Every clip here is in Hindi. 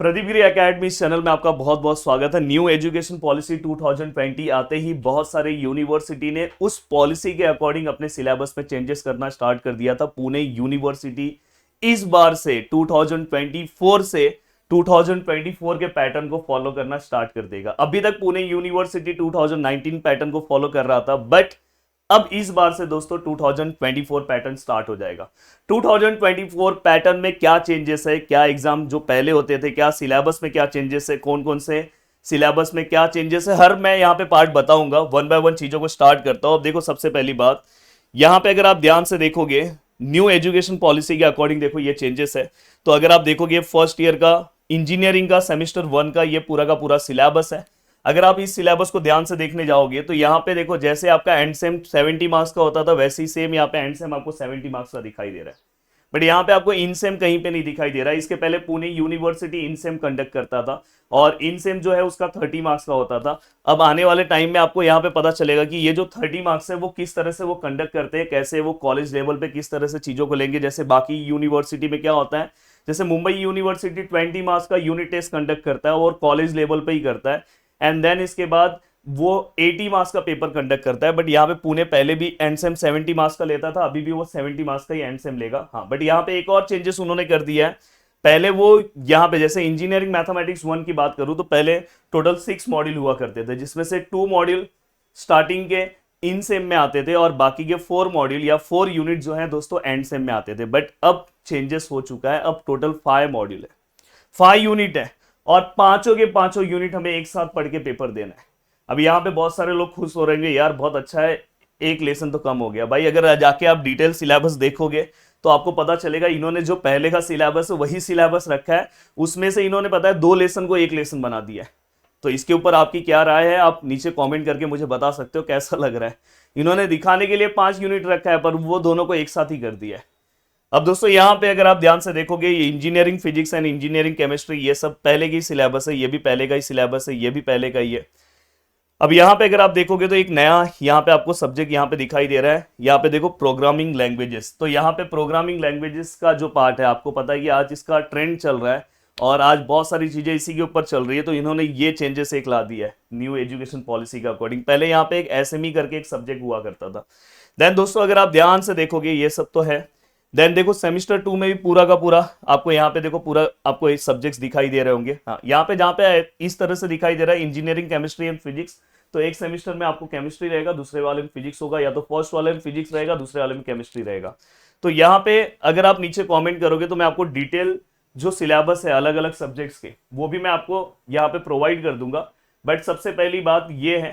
प्रदीप गिरी एकेडमी चैनल में आपका बहुत बहुत स्वागत है। न्यू एजुकेशन पॉलिसी 2020 आते ही बहुत सारे यूनिवर्सिटी ने उस पॉलिसी के अकॉर्डिंग अपने सिलेबस में चेंजेस करना स्टार्ट कर दिया था। पुणे यूनिवर्सिटी इस बार से 2024 से 2024 के पैटर्न को फॉलो करना स्टार्ट कर देगा। अभी तक पुणे यूनिवर्सिटी 2019 पैटर्न को फॉलो कर रहा था, बट अब इस बार से दोस्तों 2024 पैटर्न स्टार्ट हो जाएगा। 2024 पैटर्न में क्या चेंजेस है, क्या एग्जाम जो पहले होते थे, क्या सिलेबस में क्या चेंजेस है, कौन कौन से सिलेबस में क्या चेंजेस है, हर मैं यहाँ पे पार्ट बताऊंगा। वन बाय वन चीजों को स्टार्ट करता हूं। अब देखो, सबसे पहली बात यहाँ पे अगर आप ध्यान से देखोगे, न्यू एजुकेशन पॉलिसी के अकॉर्डिंग देखो ये चेंजेस है। तो अगर आप देखोगे फर्स्ट ईयर का इंजीनियरिंग का सेमेस्टर 1 का ये पूरा का पूरा सिलेबस है। अगर आप इस सिलेबस को ध्यान से देखने जाओगे तो यहाँ पे देखो, जैसे आपका एंड सेम 70 मार्क्स का होता था, वैसे ही सेम यहाँ पे एंड सेम आपको 70 मार्क्स का दिखाई दे रहा है। बट यहाँ पे आपको इन सेम कहीं पे नहीं दिखाई दे रहा है। इसके पहले Pune university in same conduct करता था और इन सेम जो है उसका 30 मार्क्स का होता था। अब आने वाले टाइम में आपको यहाँ पे पता चलेगा कि ये जो 30 मार्क्स है वो किस तरह से वो कंडक्ट करते हैं, कैसे वो कॉलेज लेवल पे किस तरह से चीजों को लेंगे। जैसे बाकी यूनिवर्सिटी में क्या होता है, जैसे मुंबई यूनिवर्सिटी 20 मार्क्स का यूनिट टेस्ट कंडक्ट करता है और कॉलेज लेवल पे ही करता है, एंड देन इसके बाद वो 80 मार्क्स का पेपर कंडक्ट करता है। बट यहाँ पे पुणे पहले भी एंड सेम 70 मार्क्स का लेता था, अभी भी वो 70 मार्क्स का ही एंड सेम लेगा। हाँ, बट यहाँ पे एक और चेंजेस उन्होंने कर दिया है। पहले वो यहाँ पे जैसे इंजीनियरिंग मैथमेटिक्स 1 की बात करूं तो पहले टोटल 6 मॉड्यूल हुआ करते थे, जिसमें से 2 मॉड्यूल स्टार्टिंग के इन सेम में आते थे और बाकी के 4 मॉड्यूल या 4 यूनिट जो है दोस्तों एंड सेम में आते थे। बट अब चेंजेस हो चुका है, अब टोटल 5 मॉड्यूल है, 5 यूनिट है और पांचों के पांचों यूनिट हमें एक साथ पढ़ के पेपर देना है। अब यहाँ पे बहुत सारे लोग खुश हो रहेंगे, यार बहुत अच्छा है, एक लेसन तो कम हो गया। भाई अगर जाके आप डिटेल सिलेबस देखोगे तो आपको पता चलेगा इन्होंने जो पहले का सिलेबस है वही सिलेबस रखा है, उसमें से इन्होंने पता है 2 लेसन को 1 लेसन बना दिया है। तो इसके ऊपर आपकी क्या राय है, आप नीचे कॉमेंट करके मुझे बता सकते हो कैसा लग रहा है। इन्होंने दिखाने के लिए 5 यूनिट रखा है पर वो दोनों को एक साथ ही कर दिया है। अब दोस्तों यहाँ पे अगर आप ध्यान से देखोगे, ये engineering physics and engineering chemistry ये सब पहले की सिलेबस है, ये भी पहले का ही सिलेबस है, ये भी पहले का ही है। अब यहाँ पे अगर आप देखोगे तो एक नया यहाँ पे आपको सब्जेक्ट यहाँ पे दिखाई दे रहा है। यहाँ पे देखो प्रोग्रामिंग लैंग्वेजेस। तो यहाँ पे प्रोग्रामिंग लैंग्वेजेस का जो पार्ट है, आपको पता है कि आज इसका ट्रेंड चल रहा है और आज बहुत सारी चीजें इसी के ऊपर चल रही है। तो इन्होंने ये चेंजेस एक ला दिया है न्यू एजुकेशन पॉलिसी के अकॉर्डिंग। पहले यहाँ पे एक एसएमई करके एक सब्जेक्ट हुआ करता था। देन दोस्तों अगर आप ध्यान से देखोगे ये सब तो है। देन देखो सेमिस्टर 2 में भी पूरा का पूरा आपको यहाँ पे देखो पूरा आपको एक सब्जेक्ट्स दिखाई दे रहे होंगे। हाँ, यहाँ पे जहाँ पे इस तरह से दिखाई दे रहा है इंजीनियरिंग केमिस्ट्री एंड फिजिक्स, तो एक सेमिस्टर में आपको केमिस्ट्री रहेगा, दूसरे वाले में फिजिक्स होगा, या तो फर्स्ट वाले में फिजिक्स रहेगा, दूसरे वाले में केमिस्ट्री रहेगा। तो यहाँ पे अगर आप नीचे कमेंट करोगे तो मैं आपको डिटेल जो सिलेबस है अलग अलग सब्जेक्ट्स के वो भी मैं आपको यहाँ पे प्रोवाइड कर दूंगा। बट सबसे पहली बात ये है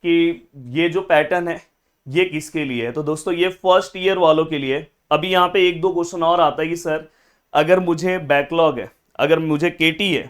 कि ये जो पैटर्न है ये किसके लिए है, तो दोस्तों ये फर्स्ट ईयर वालों के लिए। अभी यहाँ पे 1-2 क्वेश्चन और आता है कि सर अगर मुझे बैकलॉग है, अगर मुझे केटी है,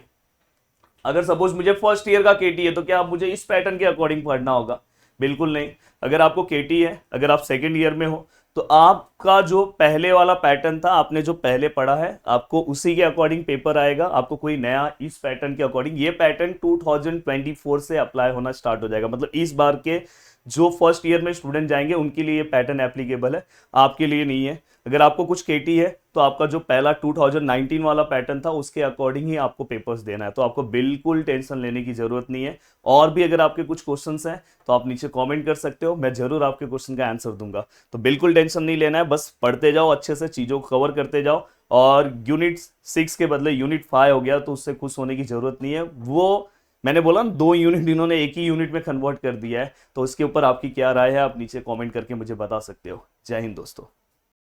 अगर सपोज मुझे फर्स्ट ईयर का केटी है तो क्या मुझे इस पैटर्न के अकॉर्डिंग पढ़ना होगा? बिल्कुल नहीं। अगर आपको केटी है, अगर आप सेकेंड ईयर में हो तो आपका जो पहले वाला पैटर्न था, आपने जो पहले पढ़ा है, आपको उसी के अकॉर्डिंग पेपर आएगा। आपको कोई नया इस पैटर्न के अकॉर्डिंग, ये पैटर्न 2024 से अप्लाई होना स्टार्ट हो जाएगा। मतलब इस बार के जो फर्स्ट ईयर में स्टूडेंट जाएंगे उनके लिए ये पैटर्न एप्लीकेबल है, आपके लिए नहीं है। अगर आपको कुछ केटी है तो आपका जो पहला 2019 वाला पैटर्न था उसके अकॉर्डिंग ही आपको पेपर्स देना है, तो आपको बिल्कुल टेंशन लेने की जरूरत नहीं है। और भी अगर आपके कुछ क्वेश्चंस हैं तो आप नीचे कमेंट कर सकते हो, मैं जरूर आपके क्वेश्चन का आंसर दूंगा। तो बिल्कुल टेंशन नहीं लेना है, बस पढ़ते जाओ, अच्छे से चीज़ों को कवर करते जाओ। और यूनिट 6 के बदले यूनिट 5 हो गया तो उससे खुश होने की जरूरत नहीं है। वो मैंने बोला ना 2 यूनिट इन्होंने एक ही यूनिट में कन्वर्ट कर दिया है। तो उसके ऊपर आपकी क्या राय है, आप नीचे कमेंट करके मुझे बता सकते हो। जय हिंद दोस्तों।